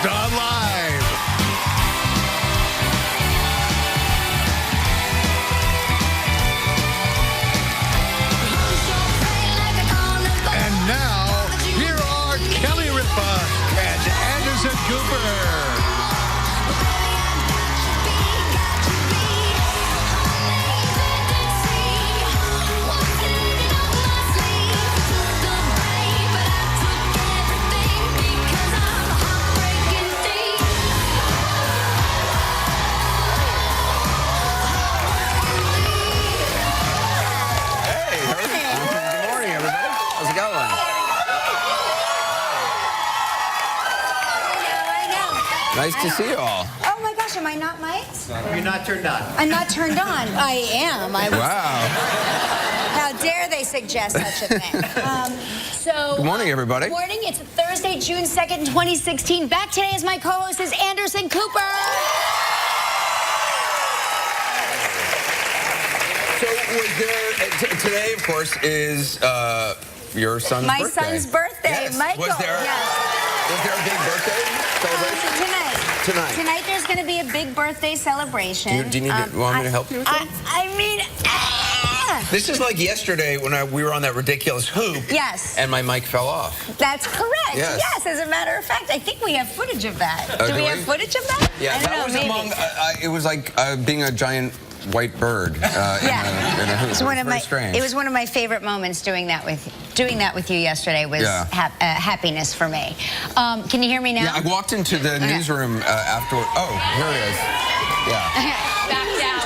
Next on Live. And now, here are Kelly Ripa and Anderson Cooper. Nice to see you all. Oh my gosh, am I not mic'd? You're not turned on. I'm not turned on. I am. Wow. How dare they suggest such a thing? Good morning, everybody. Good morning. It's Thursday, June 2nd, 2016. Back today as my co-host is Anderson Cooper. So was there, today, of course, is your son's My birthday. son's birthday, Yes. Michael. Was there a big birthday celebration? Tonight. Tonight there's going to be a big birthday celebration. Do you want me to help you with that? I mean... This is like yesterday when we were on that ridiculous hoop. Yes. And my mic fell off. That's correct. Yes. Yes, as a matter of fact, I think we have footage of that. Do we have footage of that? Yeah, I don't that know, was maybe. among. It was like being a giant white bird in a hoop. It was one of my favorite moments doing that with you yesterday. Was happiness for me. Can you hear me now? Yeah, I walked into the newsroom afterward. Oh, here it is. Yeah. Back down.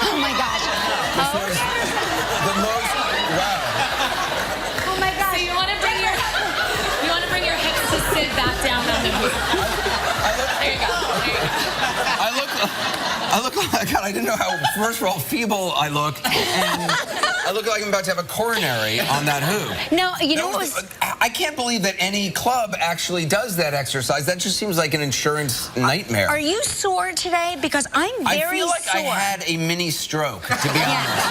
Oh my gosh. This was the most. Wow. Oh my gosh. So you want to bring your hips to sit back down on the hoop. There you go. I look like, God, I didn't know how, first of all, feeble I looked, and I look like I'm about to have a coronary on that hoop. No, you know what was... I can't believe that any club actually does that exercise. That just seems like an insurance nightmare. Are you sore today? Because I'm very sore. I feel like I had a mini stroke, to be honest.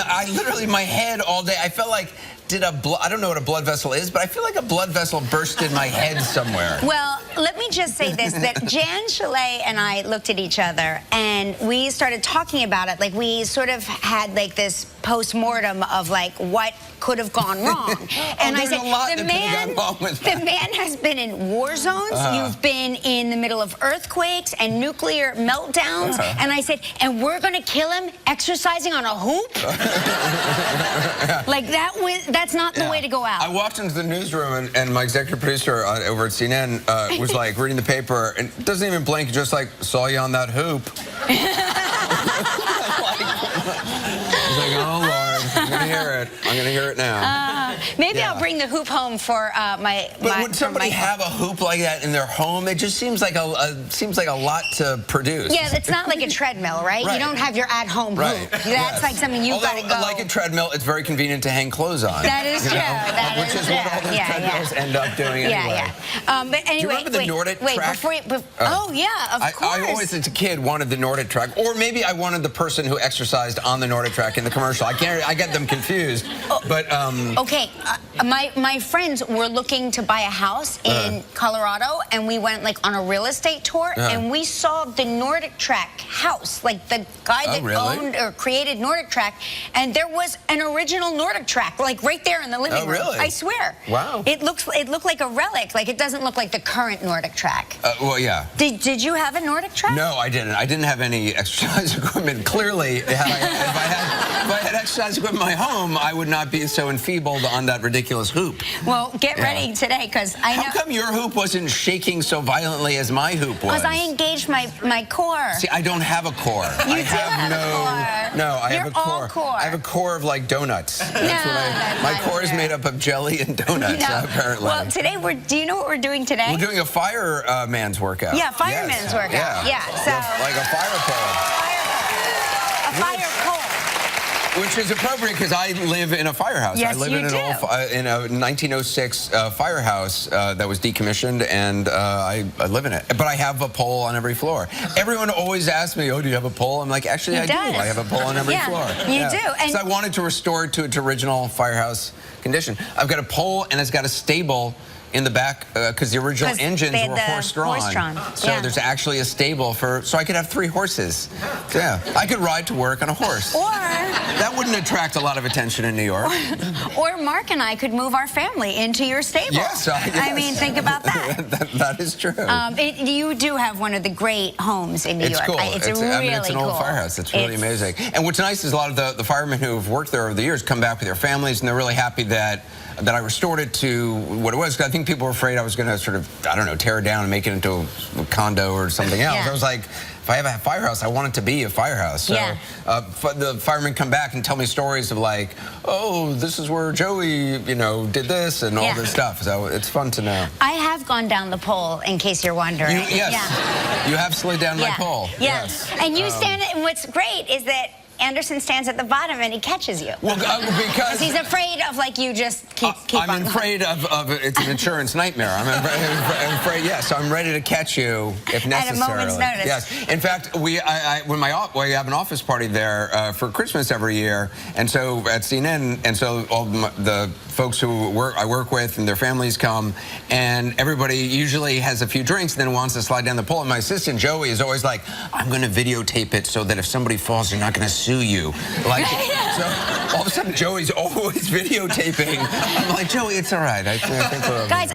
I literally, my head all day, I felt like... I don't know what a blood vessel is, but I feel like a blood vessel burst in my head somewhere. Well, let me just say this, that Jan Chalet and I looked at each other, and we started talking about it. Like, we sort of had, like, this post-mortem of, like, what could have gone wrong. And I said, the man has been in war zones. You've been in the middle of earthquakes and nuclear meltdowns. And I said, and we're going to kill him exercising on a hoop? Like, that's not the way to go out. I walked into the newsroom, and my executive producer over at CNN was like reading the paper and doesn't even blink, just like, saw you on that hoop. He's like, oh Lord, I'm gonna hear it. I'm gonna hear it now. Maybe I'll bring the hoop home for But would somebody have a hoop like that in their home? It just seems like a lot to produce. Yeah, it's not like a treadmill, right? You don't have your at-home hoop. That's like something you've got to go. Like a treadmill, it's very convenient to hang clothes on. That is true. Which is what all those treadmills end up doing anyway. But anyway, do you remember the Nordic track? Oh yeah, of course. I always, as a kid, wanted the Nordic track, or maybe I wanted the person who exercised on the Nordic track in the commercial. I get them confused. But okay, my friends were looking to buy a house in Colorado, and we went like on a real estate tour, and we saw the Nordic track house, like the guy that owned or created Nordic track, and there was an original Nordic track, like right there in the living room. Really? I swear. Wow. It looked like a relic. Like, it doesn't look like the current Nordic track. Well, yeah. Did you have a Nordic track? No, I didn't. I didn't have any exercise equipment. Clearly, if I had exercise equipment in my home, I would not be so enfeebled on that ridiculous hoop. Well, get ready today, because I know. How come your hoop wasn't shaking so violently as my hoop was? Because I engaged my core. See, I don't have a core. You have a core. No, I have a core. All core. I have a core of like donuts. My core is made up of jelly and donuts, apparently. Well, today do you know what we're doing today? We're doing a fireman's workout. Yeah, fireman's workout. Yeah. So like a fire pole. A fire pole. Which is appropriate because I live in a firehouse. Yes, I live in a 1906 firehouse that was decommissioned, and I live in it. But I have a pole on every floor. Everyone always asks me, "Oh, do you have a pole?" I'm like, "Actually, I do. I have a pole on every floor." You do. Because I wanted to restore it to its original firehouse condition. I've got a pole, and it's got a stable in the back because the original engines were horse-drawn. So there's actually a stable so I could have 3 horses. Yeah, I could ride to work on a horse. Or that wouldn't attract a lot of attention in New York. Or Mark and I could move our family into your stable. Yes, I mean, think about that. That is true. You do have one of the great homes in New York. It's cool. It's really it's an old firehouse. It's really amazing. And what's nice is a lot of the firemen who have worked there over the years come back with their families, and they're really happy that I restored it to what it was. 'Cause I think people were afraid I was going to sort of, I don't know, tear it down and make it into a condo or something else. I was like, if I have a firehouse, I want it to be a firehouse. So the firemen come back and tell me stories of like, oh, this is where Joey, did this and all this stuff. So it's fun to know. I have gone down the pole, in case you're wondering. You have slid down my pole. Yes. And you stand, and what's great is that Anderson stands at the bottom and he catches you. Well, because he's afraid of you just keep on. I'm afraid of it's an insurance nightmare. I'm afraid, yes. So I'm ready to catch you if necessary. At a moment's notice. Yes. In fact, we have an office party there for Christmas every year, and so at CNN, and so all the folks who I work with and their families come, and everybody usually has a few drinks and then wants to slide down the pole. And my assistant Joey is always like, I'm going to videotape it so that if somebody falls, they're not going to sue you. So all of a sudden, Joey's always videotaping. I'm like, Joey, it's all right. I think we're okay. Guys,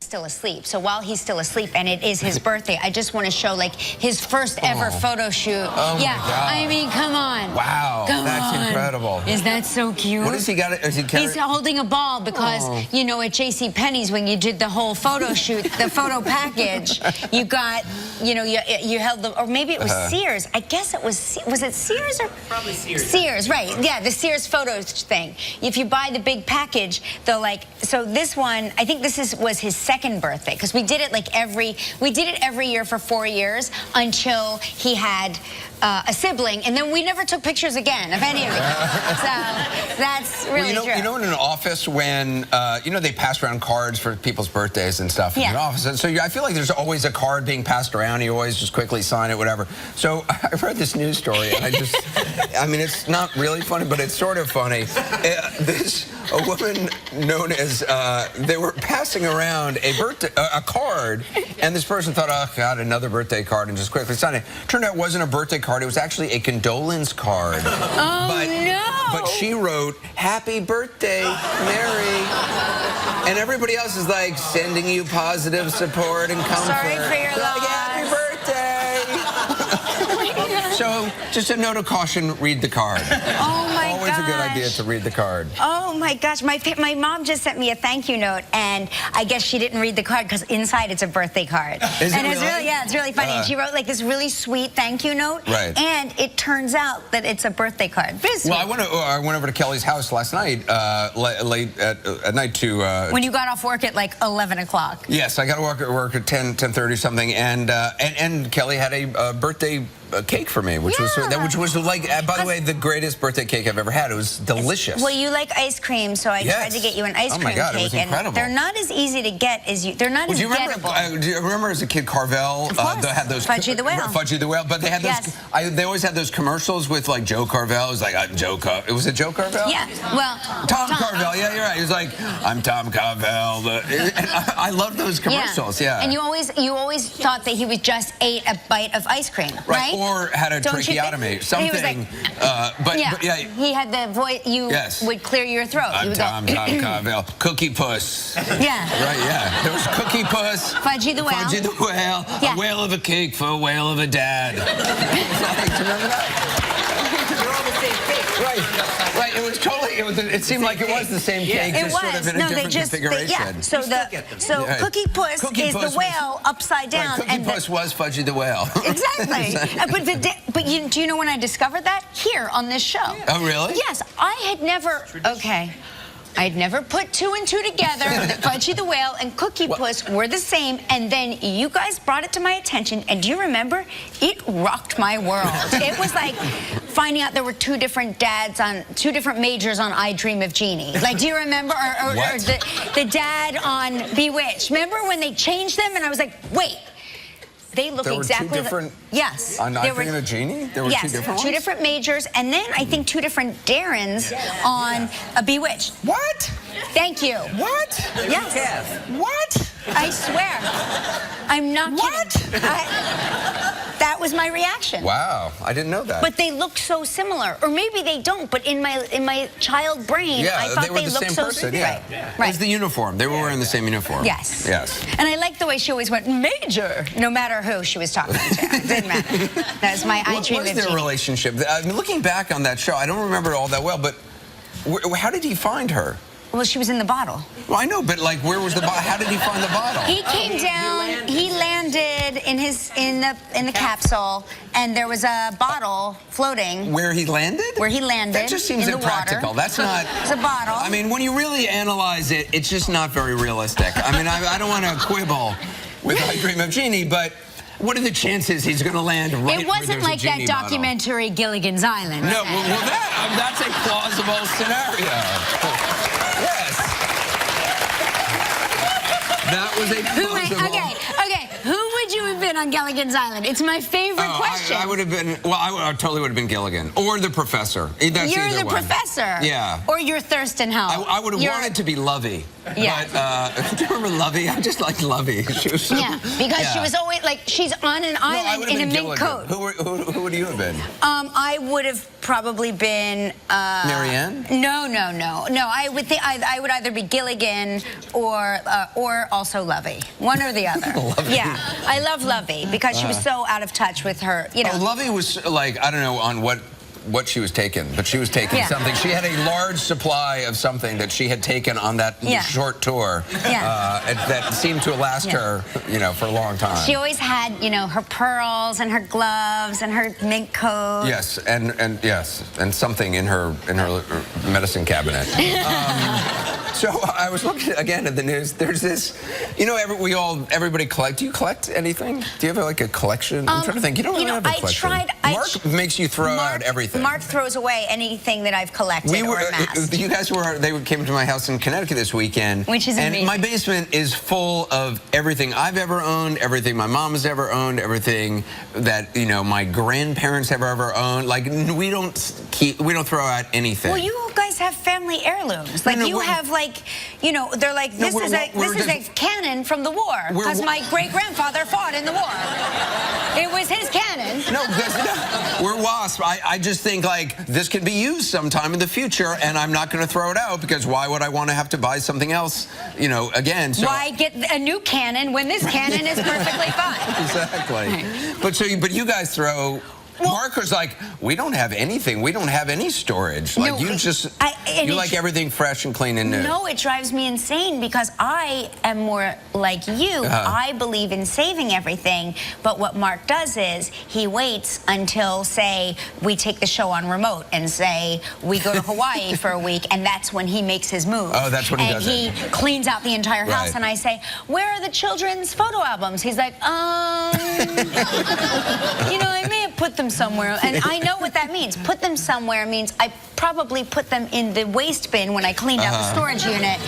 still asleep. So while he's still asleep and it is his birthday, I just want to show his first ever photo shoot. Oh my God. I mean, come on. Wow. That's incredible. Is that so cute? What has he got? He's holding a ball because, at JCPenney's when you did the whole photo shoot, the photo package, you got, you held the, or maybe it was Sears. I guess it was it Sears or? Probably Sears. Sears, right. Yeah, the Sears photos thing. If you buy the big package, they'll so this one, I think this was his second birthday, because we did it every year for 4 years until he had a sibling, and then we never took pictures again of any of it. So that's really true. You know, in an office when they pass around cards for people's birthdays and stuff in an office, and so I feel like there's always a card being passed around. You always just quickly sign it, whatever. So I read this news story, and I mean, it's not really funny, but it's sort of funny. A woman known as they were passing around a card, and this person thought, oh God, another birthday card, and just quickly signed it. Turned out it wasn't a birthday card, it was actually a condolence card. But she wrote, "Happy birthday, Mary." And everybody else is like sending you positive support and comfort. Sorry for your loss. Happy birthday. So, just a note of caution, read the card. Oh my Always a good idea to read the card. Oh my gosh, my mom just sent me a thank you note, and I guess she didn't read the card because inside it's a birthday card. Is it it's really? It's really funny. And she wrote this really sweet thank you note, and it turns out that it's a birthday card. Well, I went over to Kelly's house last night, late at night to... when you got off work at 11 o'clock. Yes, I got to work at 10:30 something, and Kelly had a birthday cake for me, which was like, by the way, the greatest birthday cake I've ever had. It was delicious. Well, you like ice cream, so I tried to get you an ice cream God, cake. It was incredible. And they're not as easy to get as you. They're not as gettable. Do you remember as a kid, Carvel? They had those Fudgy the Whale. Fudgy the Whale, but they had those. They always had those commercials with Joe Carvel. It was like It was Joe Carvel? Yeah. Well, Tom Carvel. Yeah, you're right. He was like, I'm Tom Carvel. And I love those commercials. Yeah. And you always thought that he was just ate a bite of ice cream, right? Or had a tracheotomy, something. He had the voice. You would clear your throat. I'm Tom Carvel. Cookie Puss. Yeah. Right. Yeah. There was Cookie Puss. Fudgy the Whale. Fudgy the Whale. A whale of a cake for a whale of a dad. Remember that? They're all the same cake. Right. It was totally. It seemed like it was the same cake, just sort of in a different configuration. So Cookie Puss is the whale upside down. Cookie Puss was Fudgy the Whale. Exactly. But do you know when I discovered that? Here on this show. Oh, really? Yes. I had never. Okay. I'd never put 2 and 2 together that Fudgy the Whale and Cookie Puss were the same, and then you guys brought it to my attention, and do you remember? It rocked my world. It was like, finding out there were two different majors on I Dream of Jeannie. Like, do you remember? Or the dad on Bewitched. Remember when they changed them? And I was like, wait. They look exactly two different. Yes. On I Dream of Jeannie? There were two different ones? Two different majors, and then I think two different Darrens on Bewitched. What? Thank you. What? Yes. What? I swear. I'm not kidding. That was my reaction. Wow, I didn't know that. But they look so similar, or maybe they don't. But in my child brain, I thought they looked so similar. It was the uniform. They were wearing the same uniform. Yes. Yes. And I liked the way she always went major, no matter who she was talking to. It didn't matter. That was my I Dream of Jeannie. What was their relationship? I mean, looking back on that show, I don't remember it all that well. But how did he find her? Well, she was in the bottle. Well, I know, but like, where was the bottle? How did he find the bottle? He came down. He landed in the capsule, and there was a bottle floating. Where he landed? Where he landed. That just seems impractical. That's not. It's a bottle. I mean, when you really analyze it, it's just not very realistic. I mean, I don't want to quibble with I Dream of Jeannie, but. What are the chances he's going to land right where It wasn't like that documentary Gilligan's Island. No, well that's a plausible scenario. Yes. That was a plausible... Okay. Who would you have been on Gilligan's Island? It's my favorite question. I would have been... Well, I totally would have been Gilligan. Or the professor. That's You're either the professor. Yeah. Or you're Thurston Howell. I would have wanted to be Lovey. Yeah. But, do you remember Lovey? I just liked Lovey. She was so, because she was always, like, she's on an island in a mink coat. Who would you have been? I would have probably been... Marianne? No. I would think I would either be Gilligan or also Lovey. One or the other. Lovey. Yeah. I love Lovey because she was so out of touch with her, you know. Oh, Lovey was like, I don't know on what she was taking, but she was taking something. She had a large supply of something that she had taken on that short tour that seemed to last her, for a long time. She always had, her pearls and her gloves and her mink coat. Yes, and something in her medicine cabinet. So I was looking again at the news. There's this, everybody collect. Do you collect anything? Do you have like a collection? I'm trying to think. You don't really have a collection. Mark makes you throw out everything. Mark throws away anything that I've collected or amassed. You guys came to my house in Connecticut this weekend. Which is amazing. And my basement is full of everything I've ever owned, everything my mom has ever owned, everything that, my grandparents have ever owned. Like, we don't throw out anything. Well, you guys have family heirlooms. Like, you have, like, they're like, this is a cannon from the war. Because my great-grandfather fought in the war. It was his cannon. No, we're WASP. I just think, like, this could be used sometime in the future, and I'm not going to throw it out, because why would I want to have to buy something else, again? So why get a new cannon when this cannon is perfectly fine? Exactly. But you guys throw... Marker's like, we don't have anything. We don't have any storage. Like, you like everything fresh and clean and new. No, it drives me insane because I am more like you. I believe in saving everything. But what Mark does is he waits until, say, we take the show on remote and say we go to Hawaii for a week, and that's when he makes his move. Oh, that's when he does it. And he cleans out the entire house, and I say, where are the children's photo albums? He's like, I may have put them somewhere, and I know what that means. Put them somewhere means I probably put them in the waste bin when I cleaned out the storage unit,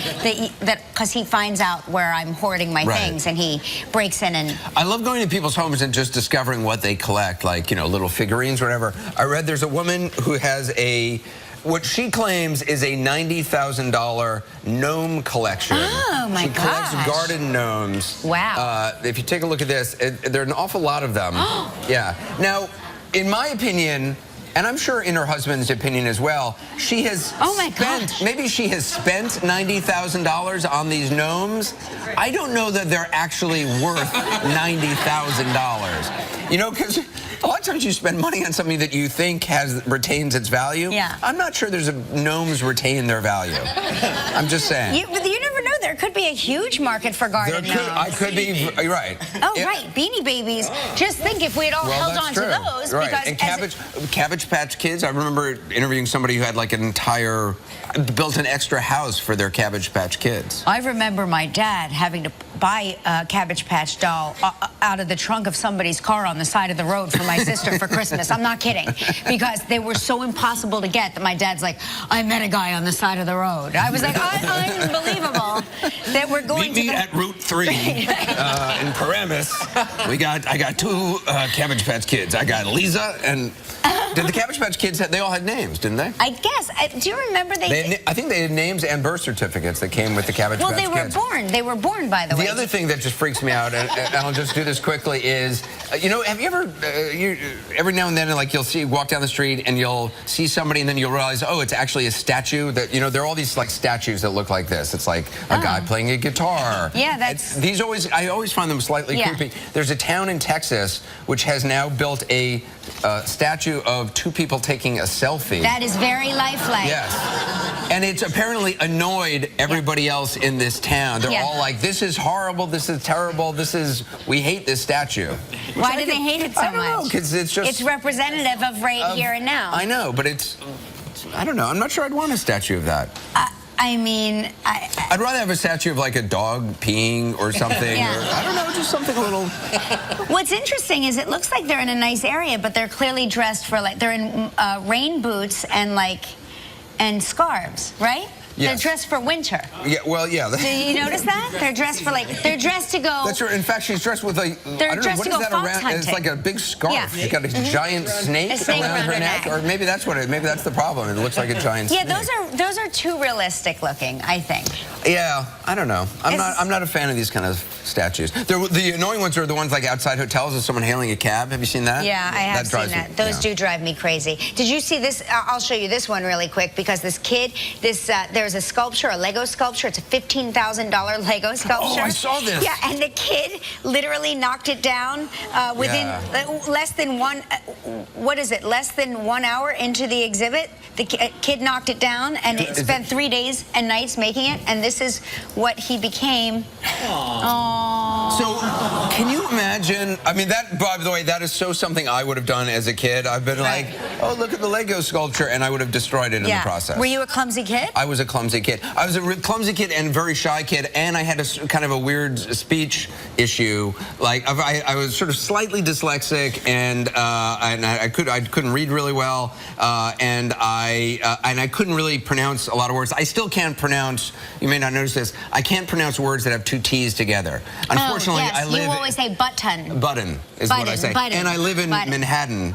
because he finds out where I'm hoarding my things, and he breaks in and... I love going to people's homes and just discovering what they collect, like, little figurines or whatever. I read there's a woman who has what she claims is a $90,000 gnome collection. Oh, my gosh. She collects garden gnomes. Wow. If you take a look at this, there are an awful lot of them. Yeah. Now, in my opinion, and I'm sure in her husband's opinion as well, she has maybe she has spent $90,000 on these gnomes. I don't know that they're actually worth $90,000. Because a lot of times you spend money on something that you think retains its value. Yeah. I'm not sure gnomes retain their value. I'm just saying. But you never know. there could be a huge market for garden gnomes. I could be, you're right. Oh, right, Beanie Babies. Just think if we had all held on to those. Right. Because And Cabbage Patch Kids, I remember interviewing somebody who had like an entire, built an extra house for their Cabbage Patch Kids. I remember my dad having to buy a Cabbage Patch doll out of the trunk of somebody's car on the side of the road for my sister for Christmas. I'm not kidding. Because they were so impossible to get that my dad's like, I met a guy on the side of the road. I was like, unbelievable that we're going Meet me at Route 3 in Paramus. I got two Cabbage Patch Kids. I got Lisa and... Did the Cabbage Patch Kids, they all had names, didn't they? I guess. Do you remember I think they had names and birth certificates that came with the Cabbage Patch Kids. Well, they were born. They were born, by the way. The other thing that just freaks me out, and I'll just do this quickly, is, you know, have you ever, every now and then, like, you'll walk down the street and you'll see somebody and then you'll realize, oh, it's actually a statue that, you know, there are all these, like, statues that look like this. It's like a guy playing a guitar. Yeah, that's... I always find them slightly creepy. There's a town in Texas which has now built a statue of two people taking a selfie. That is very lifelike. Yes. And it's apparently annoyed everybody else in this town. They're all like, this is horrible, this is terrible, we hate this statue. Why do they hate it so much? I don't know, because it's just... It's representative of here and now. I know, but I don't know. I'm not sure I'd want a statue of that. I mean, I'd rather have a statue of like a dog peeing or something. Yeah. Or, I don't know, just something a little... What's interesting is it looks like they're in a nice area, but they're clearly dressed for like, they're in rain boots and scarves, right? Yes. They're dressed for winter. Yeah, well, yeah. Do you notice that? They're dressed to go... That's right. In fact, she's dressed with a... They're dressed to go fox hunting. It's like a big scarf. Yeah. She's got a giant snake around her neck. Or maybe that's maybe that's the problem. It looks like a giant snake. Yeah, those are too realistic looking, I think. Yeah, I don't know. I'm not a fan of these kind of statues. The annoying ones are the ones like outside hotels with someone hailing a cab. Have you seen that? Yeah, I have seen that. Those do drive me crazy. Did you see this? I'll show you this one really quick because this kid, there's a sculpture, a Lego sculpture. It's a $15,000 Lego sculpture. Oh, I saw this. Yeah, and the kid literally knocked it down within less than less than 1 hour into the exhibit. The kid knocked it down and it spent 3 days and nights making it, and this is what he became. Aww. So, can you imagine? I mean, that, by the way, that is something I would have done as a kid. I've been like, oh, look at the Lego sculpture, and I would have destroyed it in the process. Were you a clumsy kid? I was a clumsy kid. I was a clumsy kid and very shy kid, and I had a kind of a weird speech issue. Like, I was sort of slightly dyslexic, and I couldn't read really well, and I couldn't really pronounce a lot of words. I still can't pronounce. You may not notice this. I can't pronounce words that have two T's together. Unfortunately, I live... You always say button. Button is what I say. Button. And I live in Manhattan.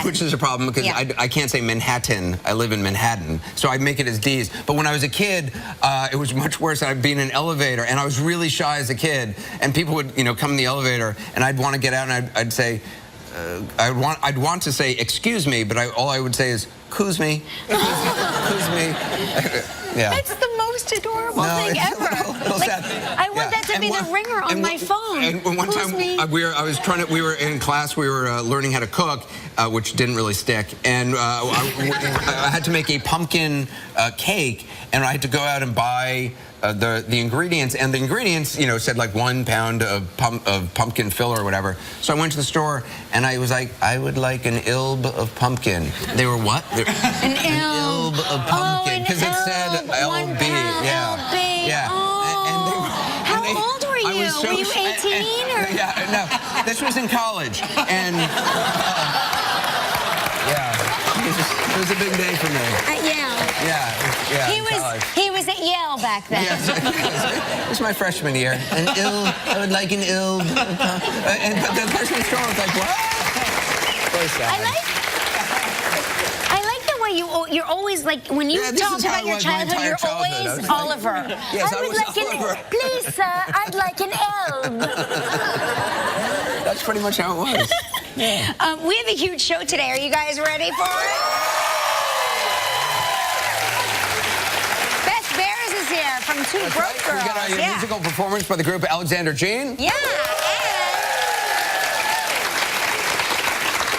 Which is a problem because I can't say Manhattan. I live in Manhattan. So I make it as D's. But when I was a kid, it was much worse. I'd be in an elevator, and I was really shy as a kid. And people would, come in the elevator, and I'd want to get out, and I'd say... I'd want to say, excuse me, but all I would say is, coos me. Coos me. Yeah. It's the most adorable thing ever. I want that to be the ringer on my phone. And one time, we were in class, we were learning how to cook, which didn't really stick, and I had to make a pumpkin cake, and I had to go out and buy the ingredients, and the ingredients, said like 1 pound of pumpkin filler or whatever. So I went to the store, and I was like, I would like an ilb of pumpkin. They were what? An ilb of pumpkin, because it said LB. Yeah. How old were you? Were you 18 or? Yeah, no. This was in college, and it was a big day for me. Yeah. He was at Yale back then. Yes, it was my freshman year. I would like an ilb. And the person in the store was like, what? I like the way you're always like, when you talk about your childhood, you're always like, Oliver. Yes, I would like Oliver. Please, sir, I'd like an elb. That's pretty much how it was. Yeah. We have a huge show today. Are you guys ready for it? Beth Behrs is here from Two Broke Girls. We got a musical performance by the group Alexander Jean. Yeah.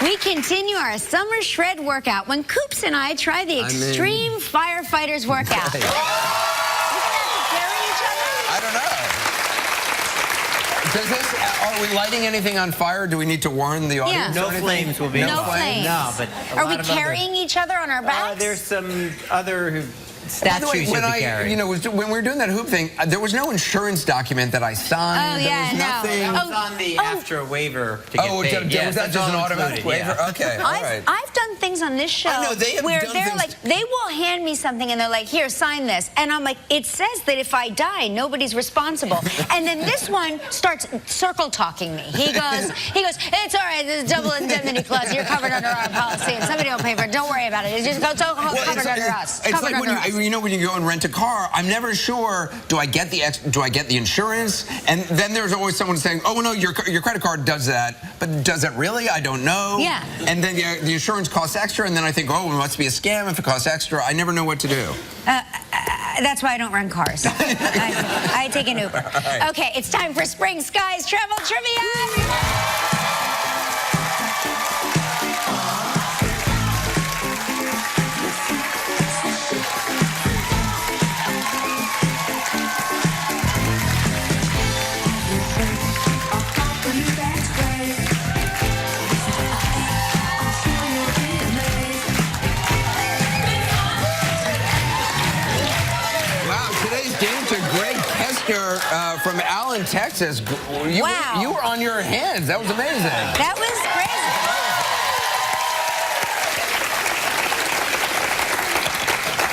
We continue our summer shred workout when Coops and I try the Extreme Firefighters workout. I Does this, are we lighting anything on fire? Do we need to warn the audience? Yeah. No flames will be No involved. flames. No, but Are we carrying each other on our backs? There's some other By the way, statues you'll be carrying. when we were doing that hoop thing, there was no insurance document that I signed. Oh, yeah, there was nothing. That was on the after waiver to get paid. Was that just an automatic waiver? Yeah. Okay, all right. I've done things on this show I know, they have where done they're things- like, they will hand me something and they're like, here, sign this. And I'm like, it says that if I die, nobody's responsible. And then this one starts circle talking me. He goes, it's all right, this is double indemnity clause. You're covered under our policy and somebody will pay for it. Don't worry about it. It's just covered under us. It's Covered like under us. when you go and rent a car, I'm never sure, do I get the insurance? And then there's always someone saying, oh, no, your credit card does that. But does it really? I don't know. Yeah. And then the insurance costs extra, and then I think, oh, it must be a scam if it costs extra. I never know what to do. That's why I don't rent cars. I take an Uber. Right. Okay, it's time for Spring Skies Travel Trivia. From Allen, Texas. Wow. You were on your hands. That was amazing. That was crazy.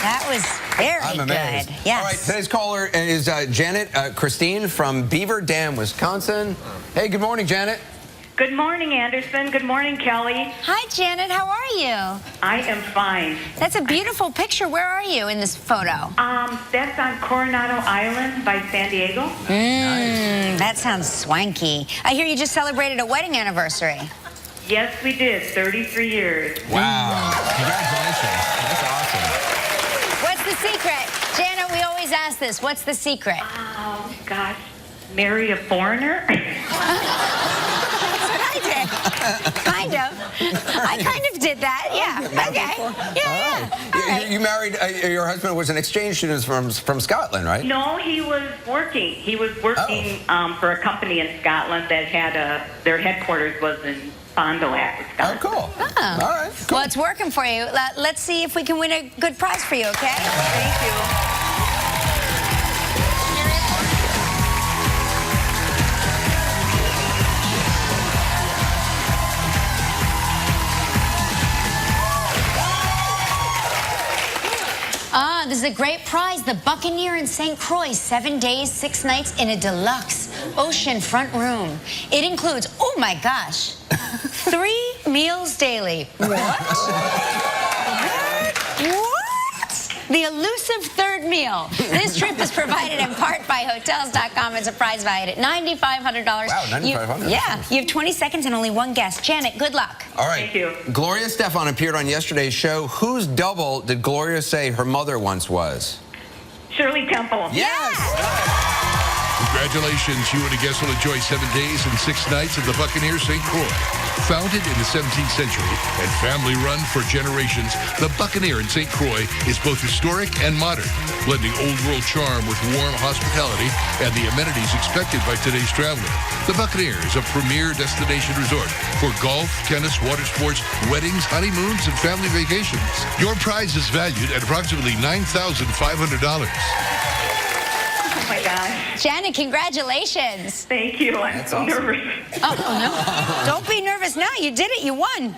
That was very I'm amazed. good. Yes. All right, today's caller is Janet Christine from Beaver Dam, Wisconsin. Hey, good morning, Janet. Good morning, Anderson. Good morning, Kelly. Hi, Janet. How are you? I am fine. That's a beautiful picture. Where are you in this photo? That's on Coronado Island by San Diego. Nice. That sounds swanky. I hear you just celebrated a wedding anniversary. Yes, we did. 33 years. Wow. Congratulations. That's awesome. What's the secret? Janet, we always ask this. What's the secret? Oh, gosh. Marry a foreigner? Kind of. I kind of did that. Yeah. Okay. Yeah. All right. You married, your husband was an exchange student from Scotland, right? No, he was working. He was working for a company in Scotland that had their headquarters was in Fond du Lac, Wisconsin. Oh, cool. Oh. All right. Cool. Well, it's working for you. Let's see if we can win a good prize for you, okay? Thank you. This is a great prize. The Buccaneer in St. Croix, 7 days, 6 nights in a deluxe ocean front room. It includes, oh my gosh, 3 meals daily. What? The elusive third meal. This trip is provided in part by Hotels.com. It's a prize valued at $9,500. Wow, $9,500. Yeah, you have 20 seconds and only one guess. Janet, good luck. All right. Thank you. Gloria Estefan appeared on yesterday's show. Whose double did Gloria say her mother once was? Shirley Temple. Yes. Congratulations, you and a guest will enjoy 7 days and 6 nights at the Buccaneer St. Croix. Founded in the 17th century and family-run for generations, the Buccaneer in St. Croix is both historic and modern, blending old-world charm with warm hospitality and the amenities expected by today's traveler. The Buccaneer is a premier destination resort for golf, tennis, water sports, weddings, honeymoons, and family vacations. Your prize is valued at approximately $9,500. Oh, my gosh. Janet, congratulations. Thank you. I'm so nervous. Oh, no. Don't be nervous now. You did it. You won.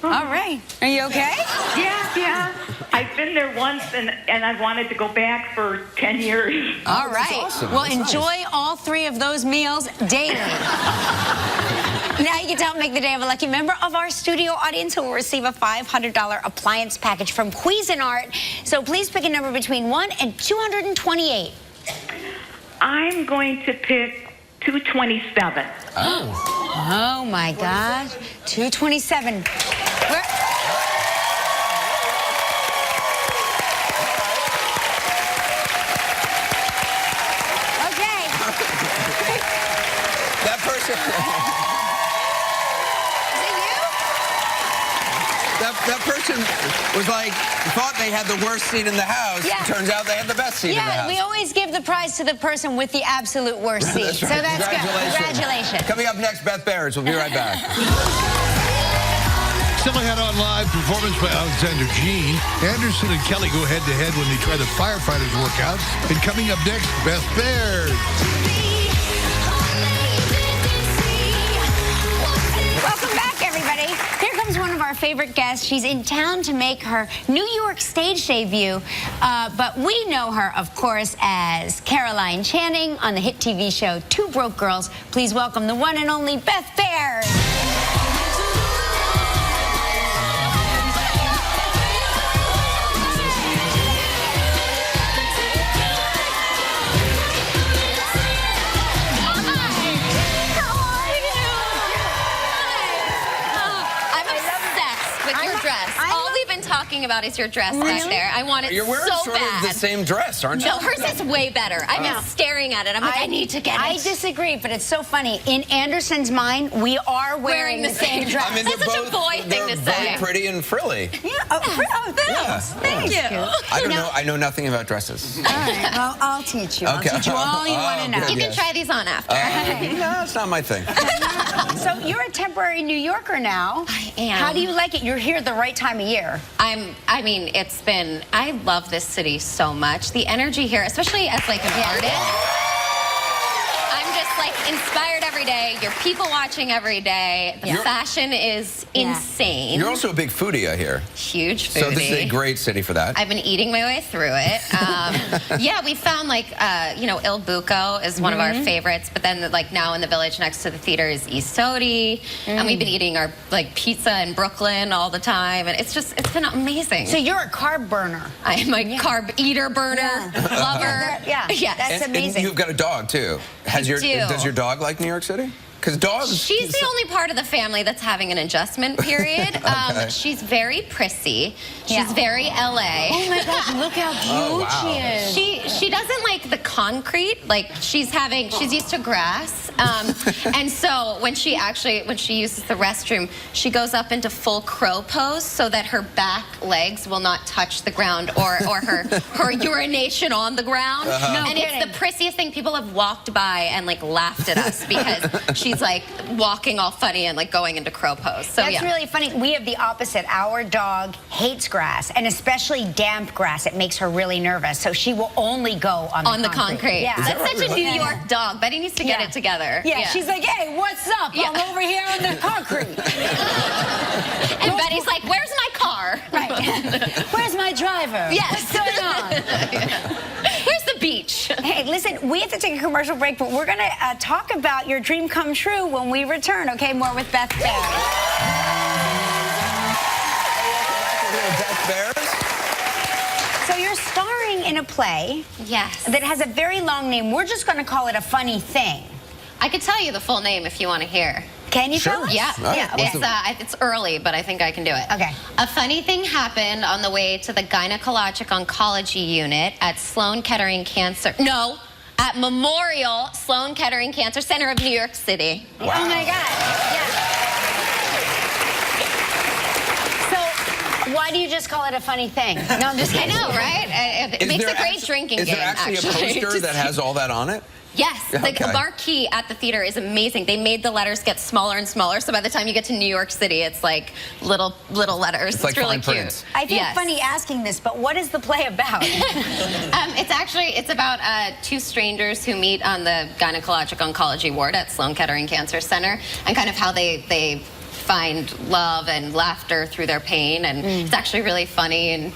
All right. Are you okay? Yeah. I've been there once, and I've wanted to go back for 10 years. All right. awesome. Well, That's enjoy nice. all 3 of those meals daily. Now you get to help make the day of a lucky member of our studio audience who will receive a $500 appliance package from Cuisinart. So please pick a number between 1 and 228. I'm going to pick 227. Oh, my gosh. 227. Where? Okay. That person. Is it you? that person was like, thought they had the worst seat in the house. Yeah. Turns out they had the best seat in the house. Yeah, we always give the prize to the person with the absolute worst seat. That's right. So that's good. Congratulations. Coming up next, Beth Behrs. We'll be right back. Still ahead on live performance by Alexander Jean. Anderson and Kelly go head-to-head when they try the firefighters workout. And coming up next, Beth Behrs. Welcome back, everybody. Here comes one of our favorite guests. She's in town to make her New York stage debut, but we know her, of course, as Caroline Channing on the hit TV show Two Broke Girls. Please welcome the one and only Beth Behrs. Talking about is your dress back there. I want it You're wearing so sort bad. of the same dress, aren't you? No, hers is way better. I'm just staring at it. I'm like, I need to get it. I disagree, but it's so funny. In Anderson's mind, we are wearing the same dress. I mean, That's such a boy thing to say. They're both pretty and frilly. Yeah. Thanks. Thank you. I know nothing about dresses. All right. Well, I'll teach you. I'll teach you all you want to know. You can try these on after. No, it's not my thing. So you're a temporary New Yorker now. I am. How do you like it? You're here the right time of year. I love this city so much. The energy here, especially as like an artist, I'm just like inspired every day. You're people watching every day. The fashion is insane. You're also a big foodie, I hear. Huge foodie. So this is a great city for that. I've been eating my way through it. Yeah, we found like, Il Buco is one of our favorites, but then like now in the village next to the theater is East Sodi, and we've been eating our like pizza in Brooklyn all the time, and it's been amazing. So you're a carb burner. I am a carb eater, burner, lover. Yes. That's amazing. And you've got a dog too. Does your dog like New York City? Because dogs... She's the only part of the family that's having an adjustment period. She's very prissy. She's very LA. Oh my gosh, look how cute she is. She doesn't like the concrete. Like she's used to grass. And so when she uses the restroom, she goes up into full crow pose so that her back legs will not touch the ground or her urination on the ground. And it's the prissiest thing. People have walked by and like laughed at us because she's like walking all funny and like going into crow pose. So that's really funny. We have the opposite. Our dog hates grass, and especially damp grass. It makes her really nervous. So she will only go on the concrete. Yeah. That's such a New York dog. Betty needs to get it together. Yeah. She's like, hey, what's up? I'm over here on the concrete. And Betty's like, where's my car? Right. Where's my driver? Yes. What's going on? Where's the beach? Hey, listen, we have to take a commercial break, but we're going to talk about your dream come true when we return, okay? More with Beth Behrs. Beth Behrs? So you're starring in a play that has a very long name. We're just going to call it A Funny Thing. I could tell you the full name if you want to hear. Can you tell us? Yeah. It's early, but I think I can do it. Okay. A funny thing happened on the way to the gynecologic oncology unit at Sloan Kettering Cancer. No, at Memorial Sloan Kettering Cancer Center of New York City. Wow. Oh my God. Yeah. So why do you just call it a funny thing? No, I'm just kidding. I know, right? It makes a great drinking game. Is there actually a poster that has all that on it? Yes, the marquee at the theater is amazing. They made the letters get smaller and smaller, so by the time you get to New York City, it's like little letters. It's like really fine cute. print. I feel funny asking this, but what is the play about? It's about two strangers who meet on the gynecologic oncology ward at Sloan Kettering Cancer Center, and kind of how they find love and laughter through their pain, and it's actually really funny, and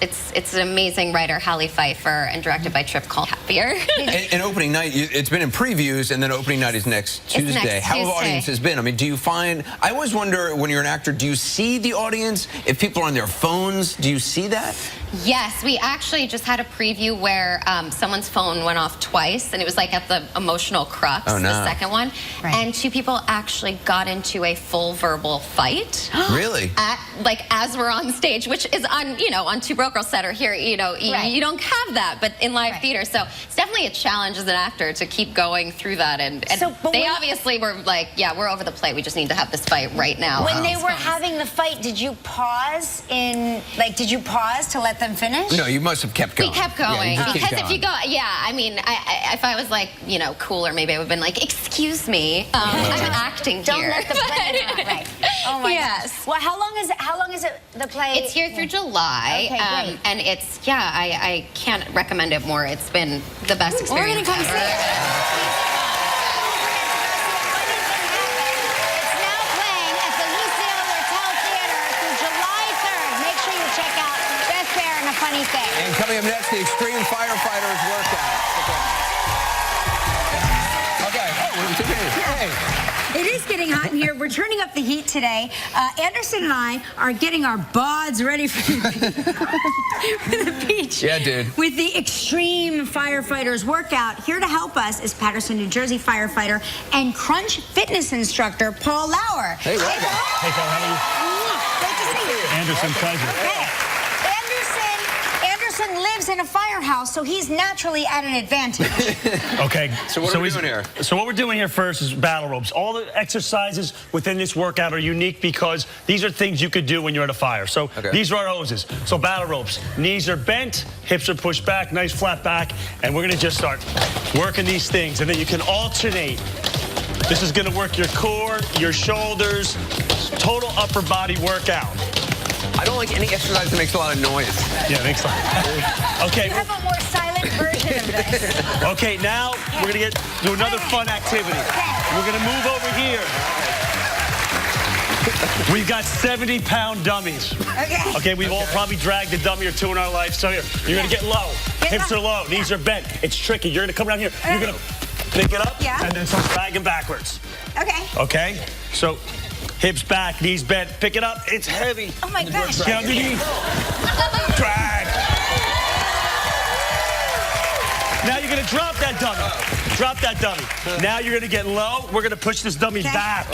it's an amazing writer, Hallie Pfeiffer, and directed by Trip called Happier. And opening night, it's been in previews, and then opening night is next Tuesday. How have audiences been? I mean, do you find, I always wonder when you're an actor, do you see the audience? If people are on their phones, do you see that? Yes, we actually just had a preview where someone's phone went off twice, and it was like at the emotional crux, the second one. Right. And two people actually got into a full verbal fight. Really? As we're on stage, which is on Two Broke Girls set or here, you don't have that, but in live theater. So it's definitely a challenge as an actor to keep going through that. And they obviously were like, yeah, we're over the plate. We just need to have this fight right now. When they were having the fight, did you pause to let them finish? No, you must have kept going. We kept going. Yeah, because if you go, I mean, if I was like, cooler, maybe I would have been like, excuse me, I'm acting here. Don't let the play out. Right. Oh my gosh. Well, how long is it the play? It's here through July. Okay, great. And it's, I can't recommend it more. It's been the best experience We're gonna come ever. see it. It's now playing at the Lucille Lortel Theater through July 3rd. Make sure you check out Beth, Behrs, and a Funny Thing. And coming up next, the Extreme Firefighters Workout. Okay. Oh, we're in 2 minutes. Yay. It is getting hot in here. We're turning up the heat today. Anderson and I are getting our bods ready for the beach. Yeah, dude. With the Extreme Firefighters Workout. Here to help us is Paterson, New Jersey firefighter and Crunch fitness instructor, Paul Lauer. Hey, Roger. Hey, Paul, how are you? Great to see you. Anderson, pleasure. Okay. Anderson lives in a firehouse, so he's naturally at an advantage. Okay. So what are we doing here? So what we're doing here first is battle ropes. All the exercises within this workout are unique because these are things you could do when you're at a fire. So these are our hoses. So battle ropes. Knees are bent, hips are pushed back, nice flat back, and we're going to just start working these things, and then you can alternate. This is going to work your core, your shoulders, total upper body workout. I don't like any exercise that makes a lot of noise. Yeah, it makes sense. Okay. You have a more silent version of this. Okay, now we're going to do another fun activity. We're going to move over here. We've got 70-pound dummies. Okay, we've all probably dragged a dummy or two in our life. So here, you're going to get low. Hips are low. Knees are bent. It's tricky. You're going to come down here. You're going to pick it up and then start dragging backwards. Okay? So hips back, knees bent. Pick it up. It's heavy. Oh, my gosh. Get underneath. Drag. Now you're going to drop that dummy. Drop that dummy. Now you're going to get low. We're going to push this dummy back.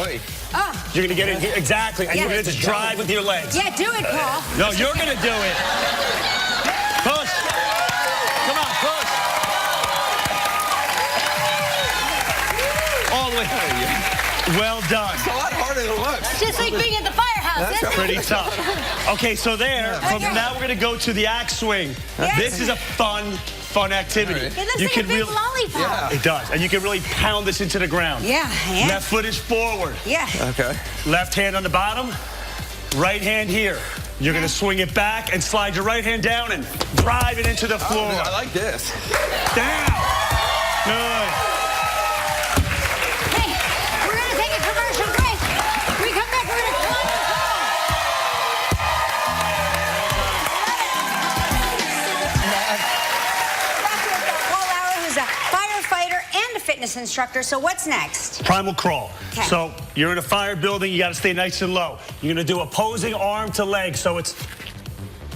You're going to get it here. Exactly. And you're going to just drive with your legs. Yeah, do it, Paul. No, you're going to do it. Push. Come on, push. All the way. Well done. It's a lot harder than it looks. Just like being at the firehouse. That's pretty tough. Okay, so now we're going to go to the axe swing. This is a fun activity. It looks like a big lollipop. It does. And you can really pound this into the ground. Left foot is forward. Okay. Left hand on the bottom. Right hand here. You're going to swing it back and slide your right hand down and drive it into the floor. I like this. Down. Good. Hey, we're going to take a commercial break. When we come back, we're going to climb the pole. Paul Lauer, who's a firefighter and a fitness instructor. So what's next? Primal crawl. So you're in a fire building. You got to stay nice and low. You're going to do opposing arm to leg. So it's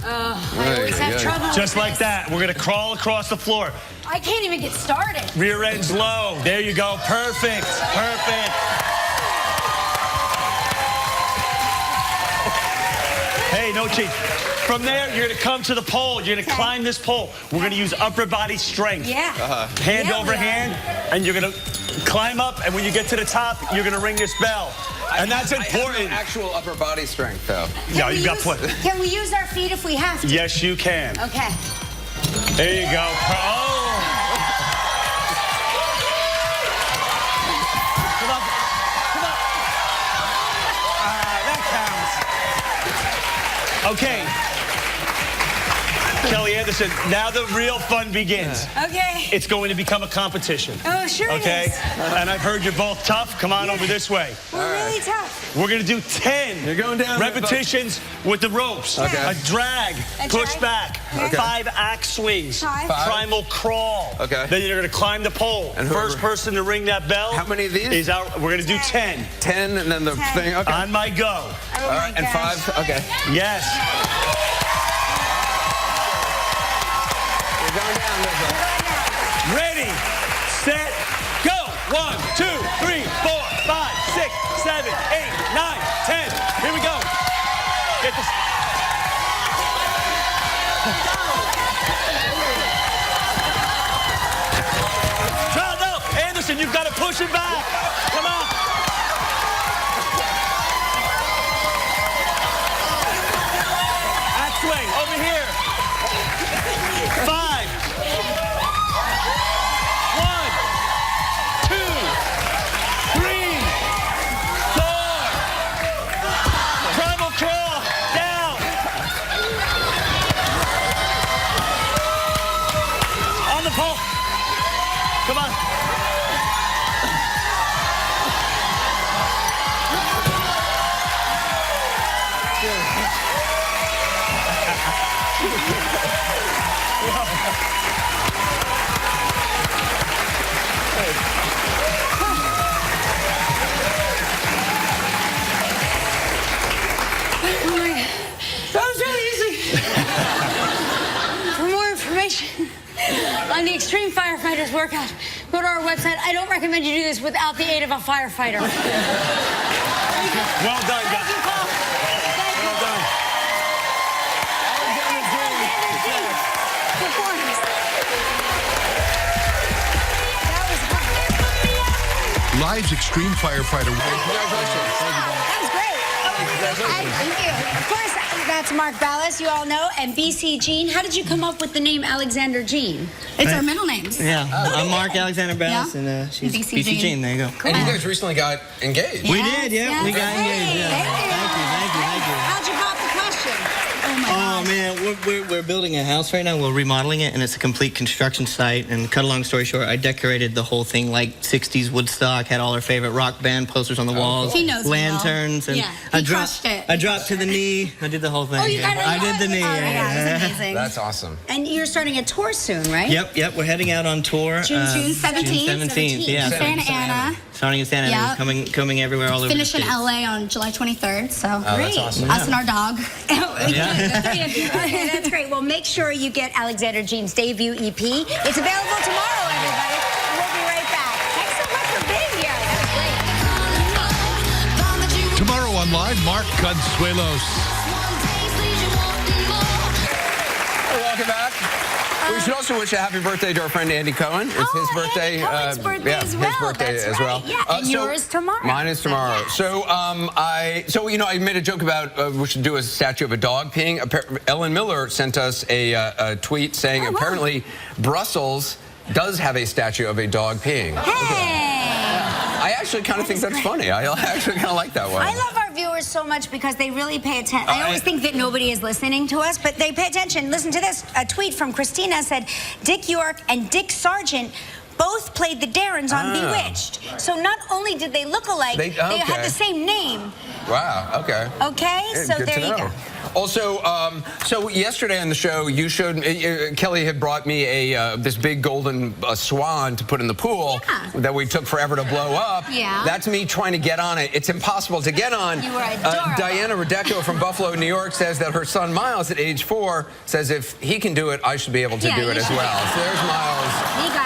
I always have trouble just like that. We're going to crawl across the floor. I can't even get started. Rear end's low. There you go. Perfect. Perfect. Hey, no cheat. From there, you're going to come to the pole. You're going to climb this pole. We're going to use upper body strength. Hand over hand, and you're going to climb up. And when you get to the top, you're going to ring this bell. And that's important. I have no actual upper body strength, though. Yeah, you've got plenty. Can we use our feet if we have to? Yes, you can. Okay. There you go. Oh! Come on. Come on. That counts. Okay. Kelly Anderson, now the real fun begins. Okay. It's going to become a competition. Oh, sure it is. And I've heard you're both tough. Come on over this way. We're really tough. We're going to do 10 You're going down repetitions with the ropes. A drag, push back, 5 axe swings, primal crawl. Then you're going to climb the pole. And first person to ring that bell. How many of these? Is out. We're going to do 10. 10, and then the thing. Okay. On my go. Oh, all right, and 5. Okay. Yes. We're going down. Ready, set, go. 1, 2, 3, 4, 5, 6, 7, 8, 9, 10. Here we go. Get this. you've got to push it back. Come on. At swing, over here. 5. 1, 2, 3, 4. Primal crawl, down. On the pole. Come on. That was really easy. For more information on the Extreme Firefighters workout, go to our website. I don't recommend you do this without the aid of a firefighter. Well done, guys. Thank you, Paul. Thank you. Well done. Performance. That was hard. Live's Extreme Firefighter. Congratulations. That was great. Thank you. Of course, that's Mark Ballas, you all know, and BC Jean. How did you come up with the name Alexander Jean? It's our middle names. Yeah, I'm Mark Alexander Ballas, and she's BC Jean. There you go. And you guys recently got engaged. We did, yeah. We got engaged. Yeah. Thank you. How'd you pop the question? Oh man, we're building a house right now. We're remodeling it, and it's a complete construction site. And cut a long story short, I decorated the whole thing like 60s Woodstock. Had all our favorite rock band posters on the walls, He knows lanterns, well. and Yeah, he crushed it. I dropped to the knee. I did the whole thing. Oh, you got it. I did the knee. Oh, yeah, that's amazing. That's awesome. And you're starting a tour soon, right? Yep. We're heading out on tour. June 17th. June 17th. Yeah. Santa Ana. Starting in Santa Ana, coming everywhere all over. Finish the in States. LA on July 23rd. So That's awesome. us and our dog. Okay, that's great. Well, make sure you get Alexander Jean's debut EP. It's available tomorrow, everybody. And we'll be right back. Thanks so much for being here. That was great. Tomorrow on Live, Mark Consuelos. Welcome back. We should also wish a happy birthday to our friend Andy Cohen. It's his birthday. Andy Cohen's birthday as well. His birthday That's as right. well. Yeah, and yours tomorrow. Mine is tomorrow. Yeah. So, I made a joke about we should do a statue of a dog peeing. Ellen Miller sent us a tweet saying apparently Brussels does have a statue of a dog peeing. Hey! I actually kind of think that's funny. I actually kind of like that one. I love our viewers so much because they really pay attention. I always think that nobody is listening to us, but they pay attention. Listen to this. A tweet from Christina said, Dick York and Dick Sargent both played the Darrens on Bewitched. So not only did they look alike, they had the same name. Wow, okay. Okay, so good there to you know. go. Also, so yesterday on the show, you showed Kelly had brought me this big golden swan to put in the pool that we took forever to blow up. Yeah. That's me trying to get on it. It's impossible to get on. You were adorable. Diana Radecco from Buffalo, New York says that her son Miles at age 4 says if he can do it, I should be able to do it as well. So there's Miles,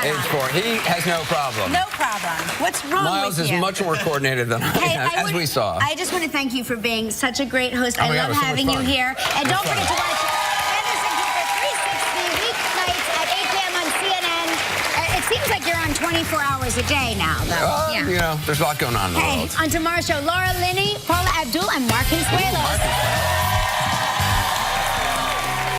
age 4. He has no problem. No problem. What's wrong Miles with you? is much more coordinated than I am, as we saw. I just want to thank you for being such a great host. I my God, love it was so having much you fun. here. And don't forget to watch Anderson Cooper 360 weeknights at 8 p.m. on CNN. It seems like you're on 24 hours a day now, though. You know, there's a lot going on in the world. On tomorrow's show, Laura Linney, Paula Abdul, and Mark Consuelos.